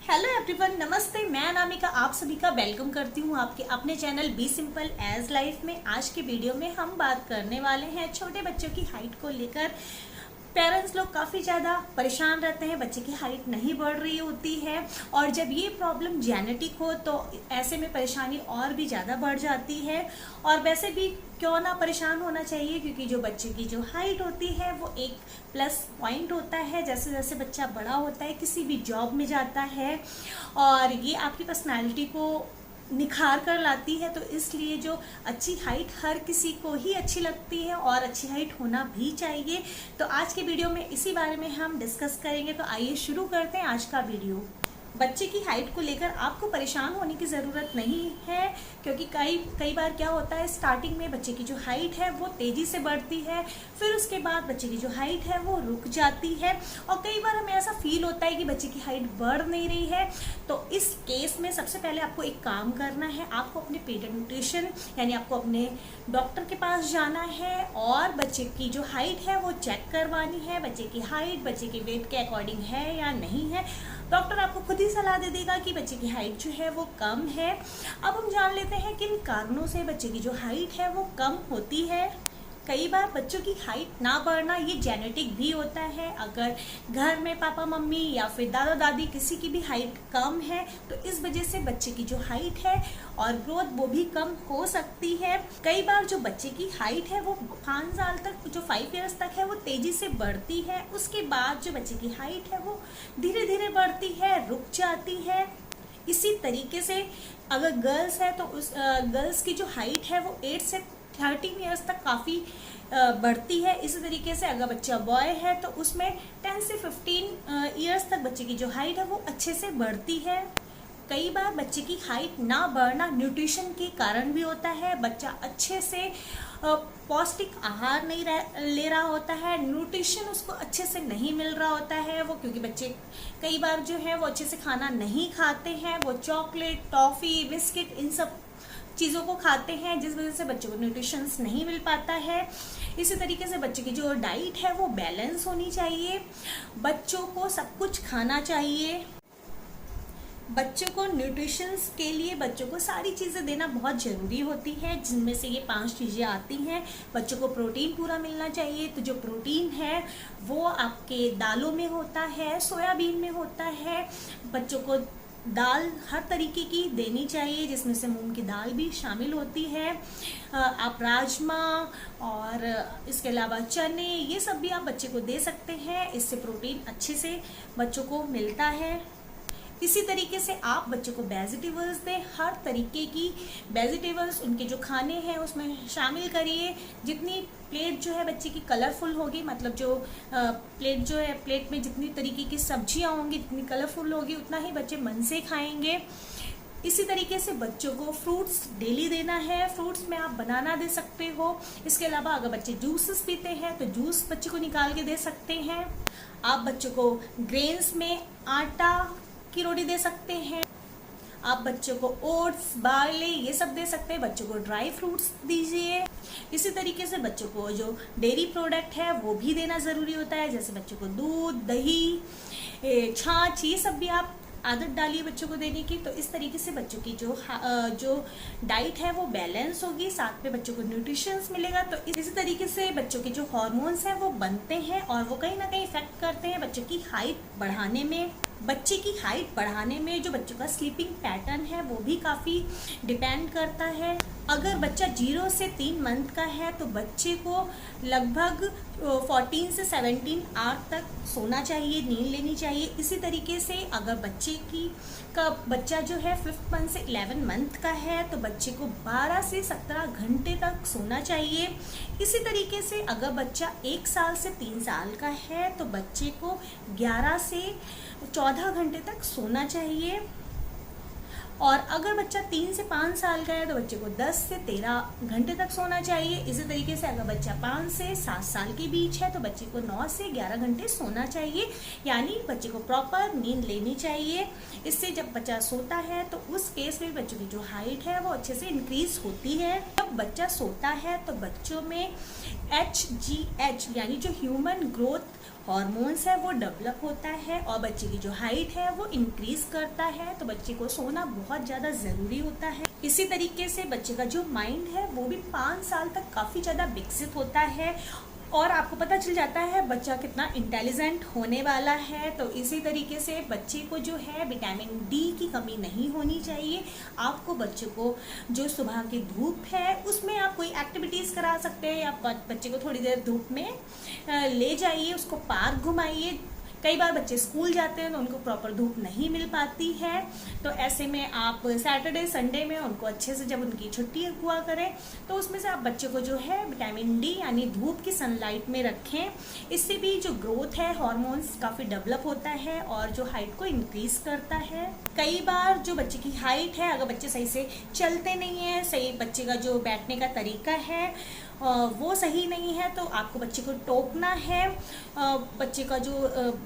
Hello everyone, नमस्ते। मैं अनामिका आप सभी का वेलकम करती हूँ आपके अपने channel be simple as life में। आज के वीडियो में हम बात करने वाले हैं छोटे बच्चों की हाइट को लेकर। पेरेंट्स लोग काफ़ी ज़्यादा परेशान रहते हैं, बच्चे की हाइट नहीं बढ़ रही होती है और जब ये प्रॉब्लम जेनेटिक हो तो ऐसे में परेशानी और भी ज़्यादा बढ़ जाती है। और वैसे भी क्यों ना परेशान होना चाहिए, क्योंकि जो बच्चे की जो हाइट होती है वो एक प्लस पॉइंट होता है। जैसे जैसे बच्चा बड़ा होता है, किसी भी जॉब में जाता है और ये आपकी पर्सनैलिटी को निखार कर लाती है, तो इसलिए जो अच्छी हाइट हर किसी को ही अच्छी लगती है और अच्छी हाइट होना भी चाहिए। तो आज के वीडियो में इसी बारे में हम डिस्कस करेंगे। तो आइए शुरू करते हैं आज का वीडियो। बच्चे की हाइट को लेकर आपको परेशान होने की ज़रूरत नहीं है, क्योंकि कई बार क्या होता है, स्टार्टिंग में बच्चे की जो हाइट है वो तेज़ी से बढ़ती है, फिर उसके बाद बच्चे की जो हाइट है वो रुक जाती है और कई बार हमें ऐसा फील होता है कि बच्चे की हाइट बढ़ नहीं रही है। तो इस केस में सबसे पहले आपको एक काम करना है, आपको अपने पीडियाट्रिशियन यानी आपको अपने डॉक्टर के पास जाना है और बच्चे की जो हाइट है वो चेक करवानी है। बच्चे की हाइट बच्चे के वेट के अकॉर्डिंग है या नहीं है, डॉक्टर आपको खुद ही सलाह दे देगा कि बच्चे की हाइट जो है वो कम है। अब हम जान लेते हैं किन कारणों से बच्चे की जो हाइट है वो कम होती है। कई बार बच्चों की हाइट ना बढ़ना ये जेनेटिक भी होता है। अगर घर में पापा मम्मी या फिर दादा दादी किसी की भी हाइट कम है तो इस वजह से बच्चे की जो हाइट है और ग्रोथ वो भी कम हो सकती है। कई बार जो बच्चे की हाइट है वो 5 साल तक, जो 5 इयर्स तक है, वो तेजी से बढ़ती है। उसके बाद जो बच्चे की हाइट है वो धीरे धीरे बढ़ती है, रुक जाती है। इसी तरीके से अगर गर्ल्स है तो उस गर्ल्स की जो हाइट है वो 8 से 13 इयर्स तक काफ़ी बढ़ती है। इसी तरीके से अगर बच्चा बॉय है तो उसमें 10 से 15 इयर्स तक बच्चे की जो हाइट है वो अच्छे से बढ़ती है। कई बार बच्चे की हाइट ना बढ़ना न्यूट्रिशन के कारण भी होता है। बच्चा अच्छे से पौष्टिक आहार नहीं ले रहा होता है, न्यूट्रिशन उसको अच्छे से नहीं मिल रहा होता है वो, क्योंकि बच्चे कई बार जो है वो अच्छे से खाना नहीं खाते हैं। वो चॉकलेट, टॉफ़ी, बिस्किट इन सब चीज़ों को खाते हैं, जिस वजह से बच्चों को न्यूट्रिशंस नहीं मिल पाता है। इसी तरीके से बच्चे की जो डाइट है वो बैलेंस होनी चाहिए। बच्चों को सब कुछ खाना चाहिए। बच्चों को न्यूट्रिशंस के लिए बच्चों को सारी चीज़ें देना बहुत ज़रूरी होती है, जिनमें से ये 5 चीज़ें आती हैं। बच्चों को प्रोटीन पूरा मिलना चाहिए, तो जो प्रोटीन है वो आपके दालों में होता है, सोयाबीन में होता है। बच्चों को दाल हर तरीके की देनी चाहिए, जिसमें से मूंग की दाल भी शामिल होती है। आप राजमा और इसके अलावा चने, ये सब भी आप बच्चे को दे सकते हैं। इससे प्रोटीन अच्छे से बच्चों को मिलता है। इसी तरीके से आप बच्चों को वेजिटेबल्स दें, हर तरीके की वेजिटेबल्स उनके जो खाने हैं उसमें शामिल करिए। जितनी प्लेट जो है बच्चे की कलरफुल होगी, मतलब जो प्लेट जो है, प्लेट में जितनी तरीके की सब्जियां होंगी, जितनी कलरफुल होगी, उतना ही बच्चे मन से खाएंगे। इसी तरीके से बच्चों को फ्रूट्स डेली देना है। फ्रूट्स में आप बनाना दे सकते हो। इसके अलावा अगर बच्चे जूसेस पीते हैं तो जूस बच्चे को निकाल के दे सकते हैं। आप बच्चों को ग्रेन्स में आटा की रोटी दे सकते हैं। आप बच्चों को ओट्स, बार्ले ये सब दे सकते हैं। बच्चों को ड्राई फ्रूट्स दीजिए। इसी तरीके से बच्चों को जो डेयरी प्रोडक्ट है वो भी देना ज़रूरी होता है, जैसे बच्चों को दूध, दही, छाछ, ये सब भी आप आदत डालिए बच्चों को देने की। तो इस तरीके से बच्चों की जो डाइट है वो बैलेंस होगी, साथ में बच्चों को न्यूट्रिशंस मिलेगा। तो इसी तरीके से बच्चों के जो हार्मोन्स हैं वो बनते हैं और वो कहीं ना कहीं इफेक्ट करते हैं बच्चों की हाइट बढ़ाने में। बच्चे की हाइट बढ़ाने में जो बच्चों का स्लीपिंग पैटर्न है वो भी काफ़ी डिपेंड करता है। अगर बच्चा 0 से 3 मंथ का है तो बच्चे को लगभग 14 से 17 आवर तक सोना चाहिए, नींद लेनी चाहिए। इसी तरीके से अगर बच्चा जो है 5th मंथ से 11 मंथ का है तो बच्चे को 12 से 17 घंटे तक सोना चाहिए। इसी तरीके से अगर बच्चा 1 साल से 3 साल का है तो बच्चे को 11 से 14 घंटे तक सोना चाहिए। और अगर बच्चा 3 से 5 साल का है तो बच्चे को 10 से 13 घंटे तक सोना चाहिए। इसी तरीके से अगर बच्चा 5 से 7 साल के बीच है तो बच्चे को 9 से 11 घंटे सोना चाहिए, यानी बच्चे को प्रॉपर नींद लेनी चाहिए। इससे जब बच्चा सोता है तो उस केस में बच्चों की जो हाइट है वो अच्छे से इंक्रीज होती है। जब बच्चा सोता है तो बच्चों में HGH यानी जो ह्यूमन ग्रोथ हॉर्मोन्स है वो डेवलप होता है और बच्चे की जो हाइट है वो इंक्रीज करता है। तो बच्चे को सोना बहुत ज़्यादा ज़रूरी होता है। इसी तरीके से बच्चे का जो माइंड है वो भी 5 साल तक काफ़ी ज़्यादा विकसित होता है और आपको पता चल जाता है बच्चा कितना इंटेलिजेंट होने वाला है। तो इसी तरीके से बच्चे को जो है विटामिन डी की कमी नहीं होनी चाहिए। आपको बच्चे को जो सुबह की धूप है उसमें आप कोई एक्टिविटीज़ करा सकते हैं, या बच्चे को थोड़ी देर धूप में ले जाइए, उसको पार्क घुमाइए। कई बार बच्चे स्कूल जाते हैं तो उनको प्रॉपर धूप नहीं मिल पाती है, तो ऐसे में आप सैटरडे संडे में उनको अच्छे से, जब उनकी छुट्टी हुआ करें तो उसमें से आप बच्चे को जो है विटामिन डी यानी धूप की सनलाइट में रखें। इससे भी जो ग्रोथ है हॉर्मोन्स काफ़ी डेवलप होता है और जो हाइट को इंक्रीज करता है। कई बार जो बच्चे की हाइट है, अगर बच्चे सही से चलते नहीं है, सही बच्चे का जो बैठने का तरीका है वो सही नहीं है, तो आपको बच्चे को टोकना है। बच्चे का जो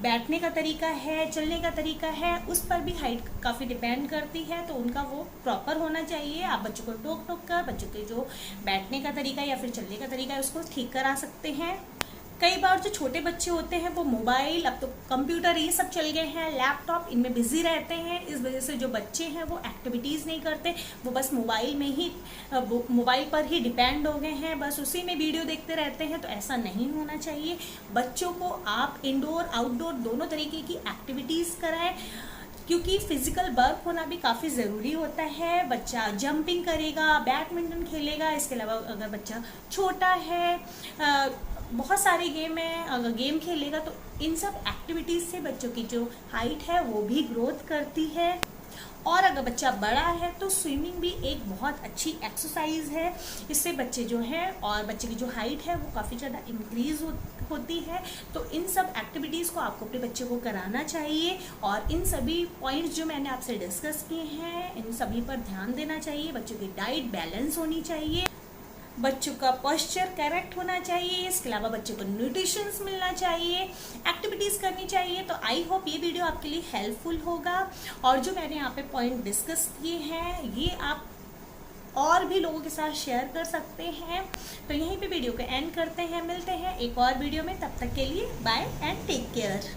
बैठने का तरीका है, चलने का तरीका है, उस पर भी हाइट काफ़ी डिपेंड करती है, तो उनका वो प्रॉपर होना चाहिए। आप बच्चों को टोक टोक कर बच्चों के जो बैठने का तरीका या फिर चलने का तरीका है उसको ठीक करा सकते हैं। कई बार जो छोटे बच्चे होते हैं वो मोबाइल, अब तो कंप्यूटर ये सब चल गए हैं, लैपटॉप, इनमें बिजी रहते हैं। इस वजह से जो बच्चे हैं वो एक्टिविटीज़ नहीं करते, वो बस मोबाइल पर ही डिपेंड हो गए हैं, बस उसी में वीडियो देखते रहते हैं। तो ऐसा नहीं होना चाहिए। बच्चों को आप इंडोर आउटडोर दोनों तरीके की एक्टिविटीज़ कराएं, क्योंकि फिजिकल वर्क होना भी काफ़ी ज़रूरी होता है। बच्चा जंपिंग करेगा, बैडमिंटन खेलेगा। इसके अलावा अगर बच्चा छोटा है, बहुत सारे गेम है, अगर गेम खेलेगा तो इन सब एक्टिविटीज़ से बच्चों की जो हाइट है वो भी ग्रोथ करती है। और अगर बच्चा बड़ा है तो स्विमिंग भी एक बहुत अच्छी एक्सरसाइज है। इससे बच्चे जो हैं और बच्चे की जो हाइट है वो काफ़ी ज़्यादा इंक्रीज होती है। तो इन सब एक्टिविटीज़ को आपको अपने बच्चे को कराना चाहिए और इन सभी पॉइंट्स जो मैंने आपसे डिस्कस किए हैं इन सभी पर ध्यान देना चाहिए। बच्चों की डाइट बैलेंस होनी चाहिए, बच्चों का पोस्चर करेक्ट होना चाहिए, इसके अलावा बच्चों को न्यूट्रिशंस मिलना चाहिए, एक्टिविटीज़ करनी चाहिए। तो आई होप ये वीडियो आपके लिए हेल्पफुल होगा और जो मैंने यहाँ पे पॉइंट डिस्कस किए हैं ये आप और भी लोगों के साथ शेयर कर सकते हैं। तो यहीं पे वीडियो को एंड करते हैं, मिलते हैं एक और वीडियो में, तब तक के लिए बाय एंड टेक केयर।